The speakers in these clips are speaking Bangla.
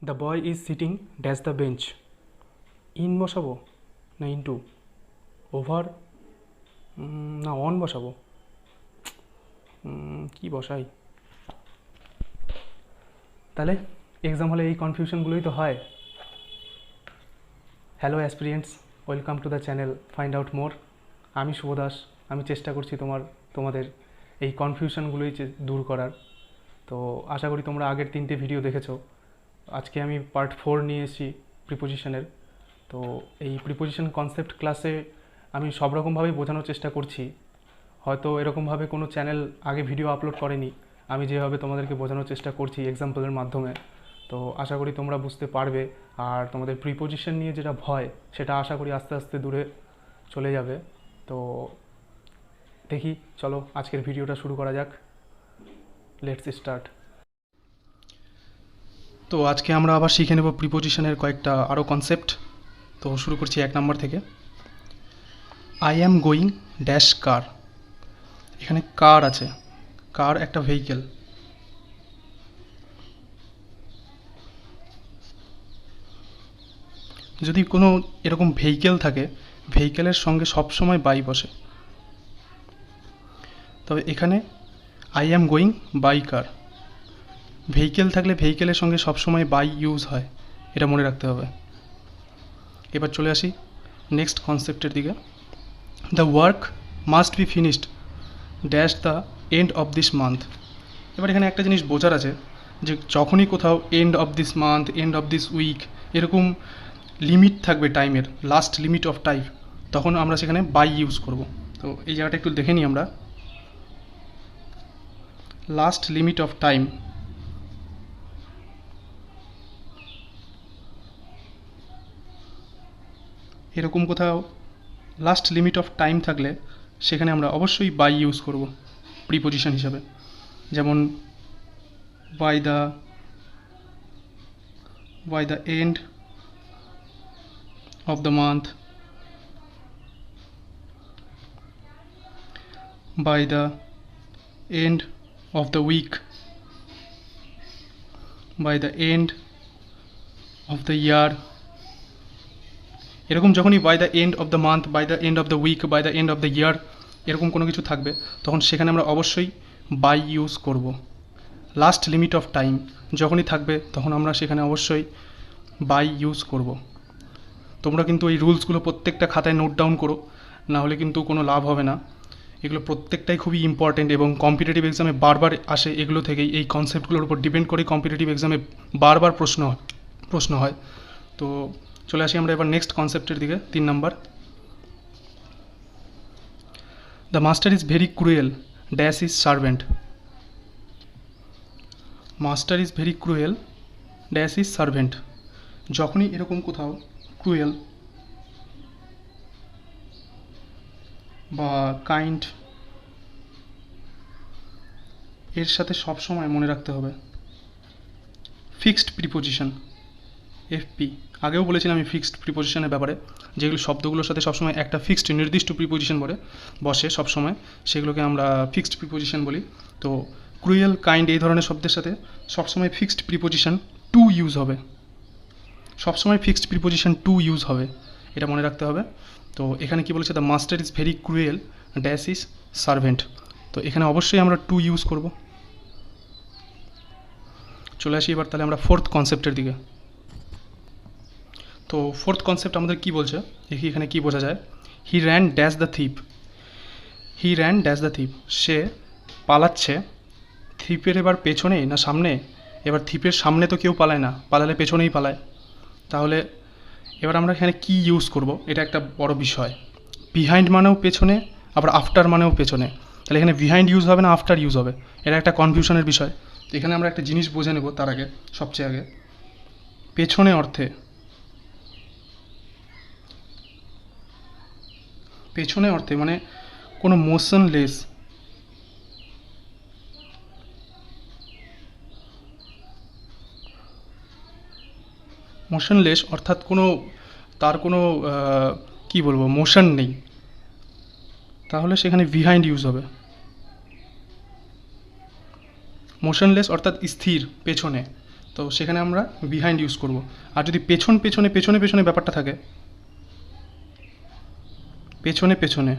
The boy is sitting dash the bench. In বসাবো না ইনটু? ওভার না অন বসাবো? কি বসাই? তাহলে এক্সাম হলে এই কনফিউশনগুলোই তো হয়। Hello অ্যাসপিরিয়েন্টস, welcome to the channel find out মোর। আমি শুভ দাস। আমি চেষ্টা করছি তোমাদের এই কনফিউশনগুলোই দূর করার। তো আশা করি তোমরা আগের 3টে ভিডিও দেখেছো। আজকে আমি পার্ট 4 নিয়ে এসেছি প্রিপোজিশনের। তো এই প্রিপোজিশন কনসেপ্ট ক্লাসে আমি সব রকমভাবেই বোঝানোর চেষ্টা করছি। হয়তো এরকমভাবে কোনো চ্যানেল আগে ভিডিও আপলোড করেনি, আমি যেভাবে তোমাদেরকে বোঝানোর চেষ্টা করছি এক্সাম্পলের মাধ্যমে। তো আশা করি তোমরা বুঝতে পারবে, আর তোমাদের প্রিপোজিশন নিয়ে যেটা ভয় সেটা আশা করি আস্তে আস্তে দূরে চলে যাবে। তো দেখি, চলো আজকের ভিডিওটা শুরু করা যাক। Let's start. তো আজকে আমরা আবার শিখে নেব প্রিপোজিশনের কয়েকটা আরও কনসেপ্ট। তো শুরু করছি 1 নম্বর থেকে। আই অ্যাম গোয়িং ড্যাশ কার। এখানে কার আছে, কার একটা ভেহিকেল। যদি কোনো এরকম ভেহিকেল থাকে, ভেহিকেলের সঙ্গে সবসময় বাই বসে। তবে এখানে I am going by car, vehicle থাকলে ভেহিকেলের সঙ্গে সবসময় বাই ইউজ হয়, এটা মনে রাখতে হবে। এবার চলে আসি নেক্সট কনসেপ্টের দিকে। The work must be finished dash the end of this month. এবার এখানে একটা জিনিস বোঝার আছে যে যখনই কোথাও end of this month, end of this week এরকম লিমিট থাকবে টাইমের, লাস্ট লিমিট অফ টাইম, তখন আমরা সেখানে বাই ইউজ করব। তো এই জায়গাটা একটু দেখে নিই আমরা। লাস্ট লিমিট অফ টাইম, এরকম কোথাও লাস্ট লিমিট অফ টাইম থাকলে সেখানে আমরা অবশ্যই বাই ইউজ করব প্রিপোজিশন হিসাবে। যেমন by the end of the month, by the end of the week, by the end of the year। এরকম যখনই by the end of the month, by the end of the week, by the end of the year এরকম কোনো কিছু থাকবে, তখন সেখানে আমরা অবশ্যই বাই ইউজ করব। লাস্ট লিমিট অফ টাইম যখনই থাকবে তখন আমরা সেখানে অবশ্যই বাই ইউজ করব। তোমরা কিন্তু এই রুলসগুলো প্রত্যেকটা খাতায় নোট ডাউন করো, না হলে কিন্তু কোনো লাভ হবে না। এগুলো প্রত্যেকটাই খুবই ইম্পর্টেন্ট এবং কম্পিটিটিভ এক্সামে বারবার আসে এগুলো থেকেই। এই কনসেপ্টগুলোর উপর ডিপেন্ড করে কম্পিটিটিভ এক্সামে বারবার প্রশ্ন হয়। তো চলে আসি আমরা এবার নেক্সট কনসেপ্টের দিকে। 3 নম্বর। The master is very cruel dash is servant. Master is very cruel dash is servant. যখনই এরকম কোথাও ক্রুয়েল বা কাইন্ড এর সাথে সবসময় মনে রাখতে হবে ফিক্সড প্রিপোজিশন, এফপি। আগেও বলেছিলাম আমি ফিক্সড প্রিপোজিশনের ব্যাপারে, যেগুলো শব্দগুলোর সাথে সবসময় একটা ফিক্সড নির্দিষ্ট প্রিপোজিশন বসে সবসময়, সেগুলোকে আমরা ফিক্সড প্রিপোজিশন বলি। তো ক্রুয়েল, কাইন্ড এই ধরনের শব্দের সাথে সবসময় ফিক্সড প্রিপোজিশন টু ইউজ হবে, সবসময় ফিক্সড প্রিপোজিশন টু ইউজ হবে, এটা মনে রাখতে হবে। তো এখানে কি বলেছে, the master is very cruel dash is servant. তো এখানে অবশ্যই আমরা টু ইউজ করব। চলে আসি এবার তাহলে আমরা 4th কনসেপ্টের দিকে। তো 4th কনসেপ্ট আমাদের কি বলছে, দেখি এখানে কি বোঝা যায়। He ran dash the thief. He ran dash the thief, সে পালাচ্ছে। থিপের এবার পেছনে না সামনে? এবার থিপের সামনে তো কেউ পালায় না, পালালে পেছনেই পালায়। তাহলে এবার আমরা এখানে কি ইউজ করব, এটা একটা বড় বিষয়। বিহাইন্ড মানেও পেছনে, আবার আফটার মানেও পেছনে। তাহলে এখানে বিহাইন্ড ইউজ হবে না আফটার ইউজ হবে, এটা একটা কনফিউশনের বিষয়। তো এখানে আমরা একটা জিনিস বুঝে নেব তার আগে, সবচেয়ে আগে পেছনে অর্থে, পেছনে অর্থে মানে কোনো মোশনলেস, মোশনলেস অর্থাৎ কোনো তার কোনো কি বলবো মোশন নেই, তাহলে সেখানে বিহাইন্ড ইউজ হবে। মোশনলেস অর্থাৎ স্থির পেছনে, তো সেখানে আমরা বিহাইন্ড ইউজ করব। আর যদি পেছনে পেছনে ব্যাপারটা থাকে, পেছনে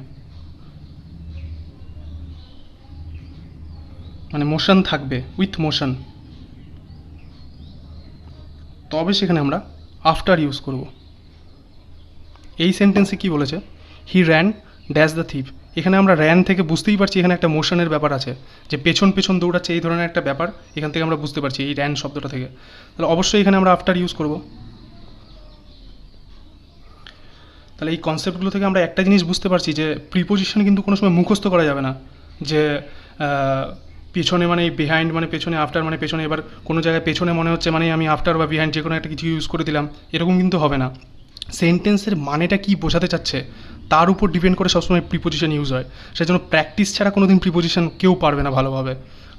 মানে মোশন থাকবে, উইথ মোশন, তবে সেখানে আমরা আফটার ইউজ করব। এই সেন্টেন্সে কি বলেছে, হি র্যান ড্যাশ দ্য থিপ। এখানে আমরা র্যান থেকে বুঝতেই পারছি এখানে একটা মোশনের ব্যাপার আছে, যে পেছন দৌড়াচ্ছে এই ধরনের একটা ব্যাপার এখান থেকে আমরা বুঝতে পারছি এই র্যান শব্দটা থেকে। তাহলে অবশ্যই এখানে আমরা আফটার ইউজ করব। তাহলে এই কনসেপ্টগুলো থেকে আমরা একটা জিনিস বুঝতে পারছি যে প্রিপোজিশন কিন্তু কোনো সময় মুখস্থ করা যাবে না, যে পেছনে মানে বিহাইন্ড মানে পেছনে, আফটার মানে পেছনে। এবার কোনো জায়গায় পেছনে মনে হচ্ছে মানে আমি আফটার বা বিহাইন্ড যে কোনো একটা কিছু ইউজ করে দিলাম, এরকম কিন্তু হবে না। সেন্টেন্সের মানেটা কী বোঝাতে চাচ্ছে তার উপর ডিপেন্ড করে সবসময় প্রিপোজিশন ইউজ হয়। সেজন্য প্র্যাকটিস ছাড়া কোনো দিন প্রিপোজিশন কেউ পারবে না ভালোভাবে।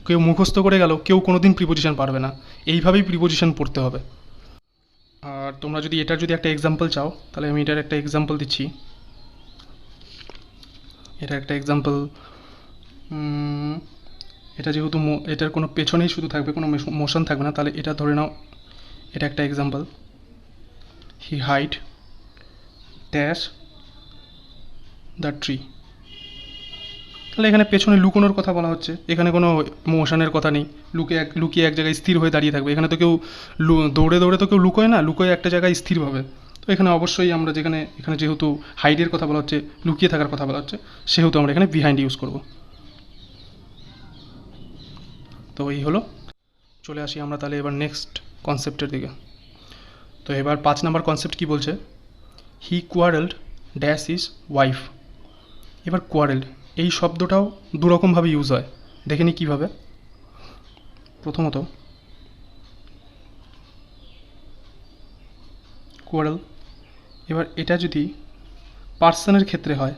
কেউ মুখস্থ করে গেল, কেউ কোনো দিন প্রিপোজিশন পারবে না। এইভাবেই প্রিপোজিশন পড়তে হবে। আর তোমরা যদি এটার যদি একটা এক্সাম্পল চাও, তাহলে আমি এটার একটা এক্সাম্পল দিচ্ছি। এটা একটা এক্সাম্পল, এটা যেহেতু এটার কোনো পেছনেই শুধু থাকবে, কোনো মোশন থাকবে না, তাহলে এটা ধরে নাও এটা একটা example. He hide dash the tree. তাহলে এখানে পেছনে লুকোনোর কথা বলা হচ্ছে, এখানে কোনো মোশনের কথা নেই। লুকিয়ে এক জায়গায় স্থির হয়ে দাঁড়িয়ে থাকবে। এখানে তো কেউ দৌড়ে তো কেউ লুকোয় না, লুকোয় একটা জায়গায় স্থিরভাবে। তো এখানে অবশ্যই আমরা এখানে যেহেতু হাইডের কথা বলা হচ্ছে, লুকিয়ে থাকার কথা বলা হচ্ছে, সেহেতু আমরা এখানে বিহাইন্ড ইউজ করব। তো এই হলো। চলে আসি আমরা তাহলে এবার নেক্সট কনসেপ্টের দিকে। তো এবার 5 নম্বর কনসেপ্ট কি বলছে, হি কোয়ারেলড ড্যাশ ইজ ওয়াইফ। এবার কোয়ারেলড এই শব্দটাও দুরকমভাবে ইউজ হয়, দেখে নি কীভাবে। প্রথমত কোয়ারেল, এবার এটা যদি পার্সনের ক্ষেত্রে হয়,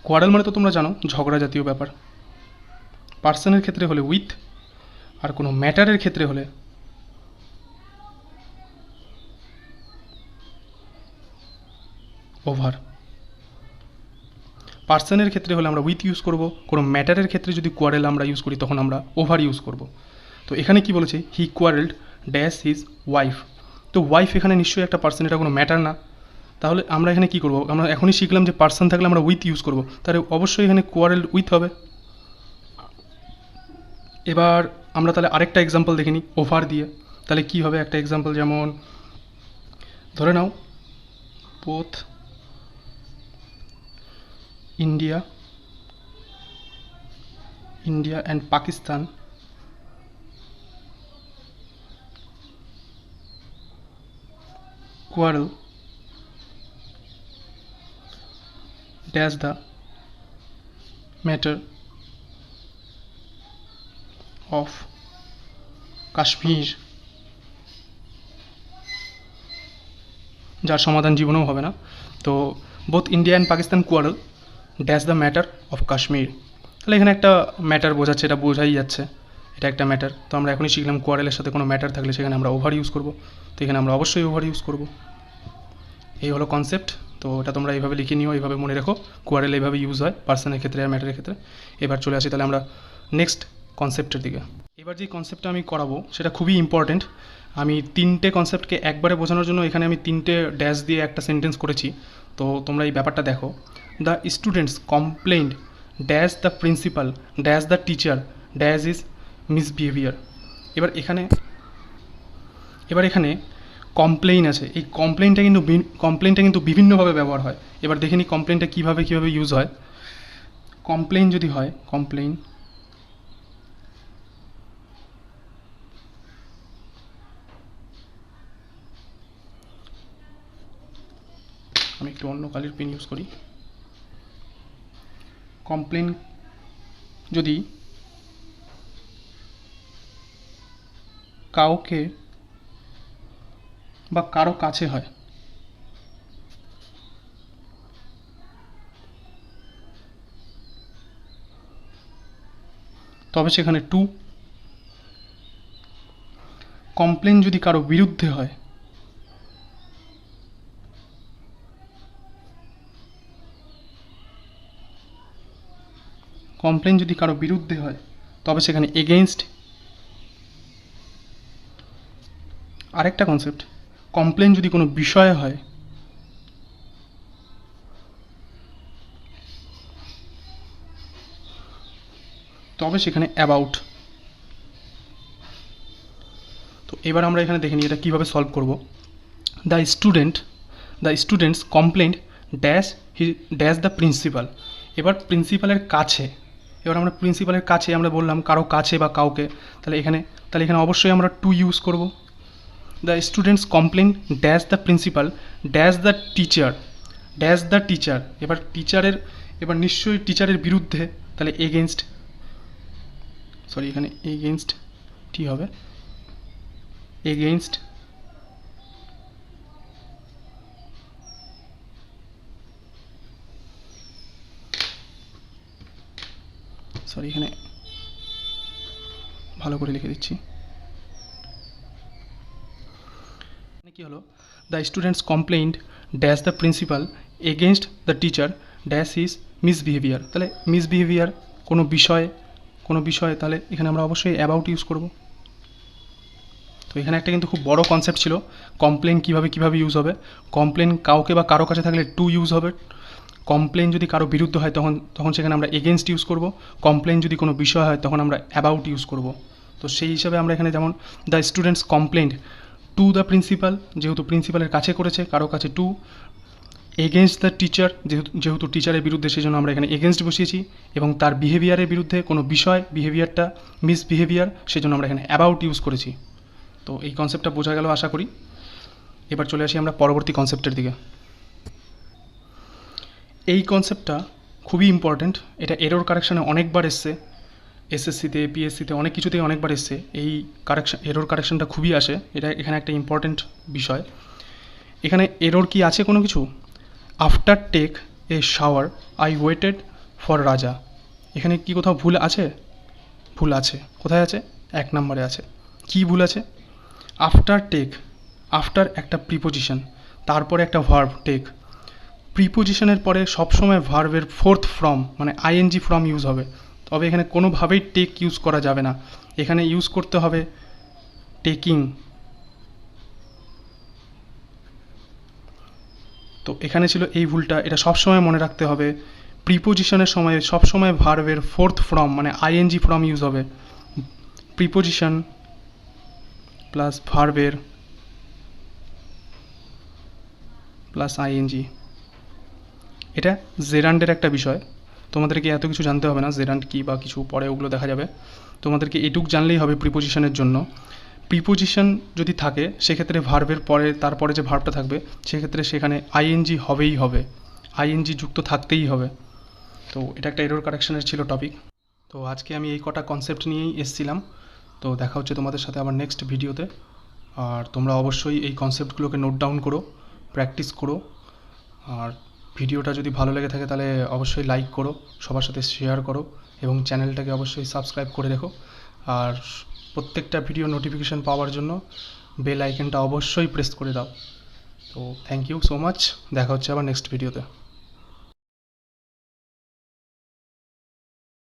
কোয়ারেল মানে তো তোমরা জানো ঝগড়া জাতীয় ব্যাপার। পার্সনের ক্ষেত্রে হলে উইথ, আর কোনো ম্যাটারের ক্ষেত্রে হলে ওভার। পার্সনের ক্ষেত্রে হলে আমরা উইথ ইউজ করব, কোনো ম্যাটারের ক্ষেত্রে যদি কোয়ারেল আমরা ইউজ করি তখন আমরা ওভার ইউজ করব। তো এখানে কি বলেছে, হি কোয়ারেলড ড্যাশ হিজ ওয়াইফ। তো ওয়াইফ এখানে নিশ্চয়ই একটা পার্সন, এটা কোনো ম্যাটার না। তাহলে আমরা এখানে কি করব, আমরা এখনই শিখলাম যে পার্সন থাকলে আমরা উইথ ইউজ করব, তাহলে অবশ্যই এখানে কোয়ারেল উইথ হবে। এবার আমরা তাহলে আরেকটা এক্সাম্পল দেখে নিই ওভার দিয়ে। তাহলে কি হবে একটা এক্সাম্পল, যেমন ধরে নাও both India and Pakistan quarrel dash the matter of Kashmir, যার সমাধান জীবনেও হবে না। তো both India and Pakistan quarrel dash the matter of Kashmir. তাহলে এখানে একটা ম্যাটার বোঝাচ্ছে, এটা বোঝাই যাচ্ছে এটা একটা ম্যাটার। তো আমরা এখনই শিখলাম কোয়ারেলের সাথে কোনো ম্যাটার থাকলে সেখানে আমরা ওভার ইউজ করব। তো এখানে আমরা অবশ্যই ওভার ইউজ করব। এই হলো কনসেপ্ট। তো এটা তোমরা এইভাবে লিখে নিও, এইভাবে মনে রেখো, কোয়ারেল এইভাবে ইউজ হয় পার্সনের ক্ষেত্রে আর ম্যাটারের ক্ষেত্রে। এবার চলে আসি তাহলে আমরা নেক্সট কনসেপ্টের দিকে। এবার যে কনসেপ্টটা আমি করাবো সেটা খুবই ইম্পর্ট্যান্ট। আমি 3টে কনসেপ্টকে একবারে বোঝানোর জন্য এখানে আমি 3টে ড্যাশ দিয়ে একটা সেন্টেন্স করেছি। তো তোমরা এই ব্যাপারটা দেখো, the students complained dash the principal dash the teacher dash is misbehaviour. এবার এখানে কমপ্লেইন আছে, এই কমপ্লেইনটা কিন্তু বিভিন্নভাবে ব্যবহার হয়। এবার দেখে নিই কমপ্লেইনটা কীভাবে ইউজ হয়। কমপ্লেইন যদি হয়, কমপ্লেইন আমি একটু অন্য কালির পেন ইউজ করি। কমপ্লেইন যদি কাউকে বা কারো কাছে হয়, তবে সেখানে টু। কমপ্লেন যদি কারো বিরুদ্ধে হয়, কমপ্লেন যদি কারো বিরুদ্ধে হয় তবে সেখানে এগেইনস্ট। আরেকটা কনসেপ্ট, কমপ্লেন যদি কোনো বিষয়ে হয় তবে সেখানে অ্যাবাউট। তো এবার আমরা এখানে দেখে নিই এটা কীভাবে সলভ করব। The students complained dash the principal. এবার প্রিন্সিপালের কাছে, এবার আমরা প্রিন্সিপালের কাছে আমরা বললাম কারো কাছে বা কাউকে, তাহলে এখানে অবশ্যই আমরা টু ইউজ করব। The students complain dash the principal dash the teacher. এবার নিশ্চয়ই টিচারের বিরুদ্ধে, তাহলে এগেনস্ট, এখানে এগেনস্ট টি হবে, এগেইনস্ট এখানে ভালো করে লিখে দিচ্ছি। কি হলো, the students complained dash the principal against the teacher dash is misbehaviour. তাহলে মিসবিহেভিয়ার কোনো বিষয়, তাহলে এখানে আমরা অবশ্যই অ্যাবাউট ইউজ করব। তো এখানে একটা কিন্তু খুব বড় কনসেপ্ট ছিল, কমপ্লেন কীভাবে ইউজ হবে। কমপ্লেন কাউকে বা কারো কাছে থাকলে টু ইউজ হবে। কমপ্লেন যদি কারো বিরুদ্ধে হয় তখন সেখানে আমরা এগেনস্ট ইউজ করব। কমপ্লেন যদি কোনো বিষয় হয় তখন আমরা অ্যাবাউট ইউজ করব। তো সেই হিসাবে আমরা এখানে যেমন the students complained to the principal, যেহেতু প্রিন্সিপালের কাছে করেছে, কারো কাছে টু, এগেনস্ট দ্য টিচার, যেহেতু টিচারের বিরুদ্ধে সেই জন্য আমরা এখানে এগেনস্ট বসিয়েছি, এবং তার বিহেভিয়ারের বিরুদ্ধে কোনো বিষয়, বিহেভিয়ারটা মিসবিহেভিয়ার, সেই জন্য আমরা এখানে অ্যাবাউট ইউজ করেছি। তো এই কনসেপ্টটা বোঝা গেল আশা করি। এবার চলে আসি আমরা পরবর্তী কনসেপ্টের দিকে। এই কনসেপ্টটা খুবই ইম্পর্ট্যান্ট, এটা এরর কারেকশানে অনেকবার এসছে, এসএসসিতে, পিএসসিতে, অনেক কিছুতেই অনেকবার এসছে। এই এরর কারেকশানটা খুবই আসে, এটা এখানে একটা ইম্পর্ট্যান্ট বিষয়। এখানে এরর কি আছে কোনো কিছু? After take a shower I waited for Raja. এখানে কি কোথাও ভুল আছে? ভুল আছে। কোথায় আছে? 1 নম্বরে আছে। কি ভুল আছে? আফটার একটা প্রিপোজিশন, তারপরে একটা ভার্ব টেক। প্রিপোজিশনের পরে সবসময় ভার্বের ফোর্থ ফর্ম মানে আইএনজি ফর্ম ইউজ হবে, তবে এখানে কোনোভাবেই টেক ইউজ করা যাবে না। এখানে ইউজ করতে হবে টেকিং। তো এখানে ছিল এই ভুলটা, এটা সবসময় মনে রাখতে হবে। প্রিপোজিশনের সময় সবসময় ভার্বের ফোর্থ ফর্ম মানে আইএনজি ফর্ম ইউজ হবে। প্রিপোজিশন প্লাস ভার্বের প্লাস আইএনজি। এটা জেরান্ডের একটা বিষয়, তোমাদেরকে এত কিছু জানতে হবে না, জেরান্ড কী বা কিছু পরে ওগুলো দেখা যাবে। তোমাদেরকে এটুক জানলেই হবে প্রিপোজিশনের জন্য। প্রিপোজিশন যদি থাকে সেক্ষেত্রে ভার্বের পরে, তারপরে যে ভার্বটা থাকবে সেক্ষেত্রে সেখানে আইএনজি হবেই হবে, আইএনজি যুক্ত থাকতেই হবে। তো এটা একটা এরর কারেকশনের ছিল টপিক। তো আজকে আমি এই কটা কনসেপ্ট নিয়েই এসেছিলাম। তো দেখা হচ্ছে তোমাদের সাথে আবার নেক্সট ভিডিওতে। আর তোমরা অবশ্যই এই কনসেপ্টগুলোকে নোট ডাউন করো, প্র্যাকটিস করো। আর ভিডিওটা যদি ভালো লেগে থাকে তাহলে অবশ্যই লাইক করো, সবার সাথে শেয়ার করো, এবং চ্যানেলটাকে অবশ্যই সাবস্ক্রাইব করে রেখো। আর প্রত্যেকটা ভিডিও নোটিফিকেশান পাওয়ার জন্য বেল আইকনটা অবশ্যই প্রেস করে দাও। তো থ্যাংক ইউ সো মাচ, দেখা হচ্ছে আবার নেক্সট ভিডিওতে।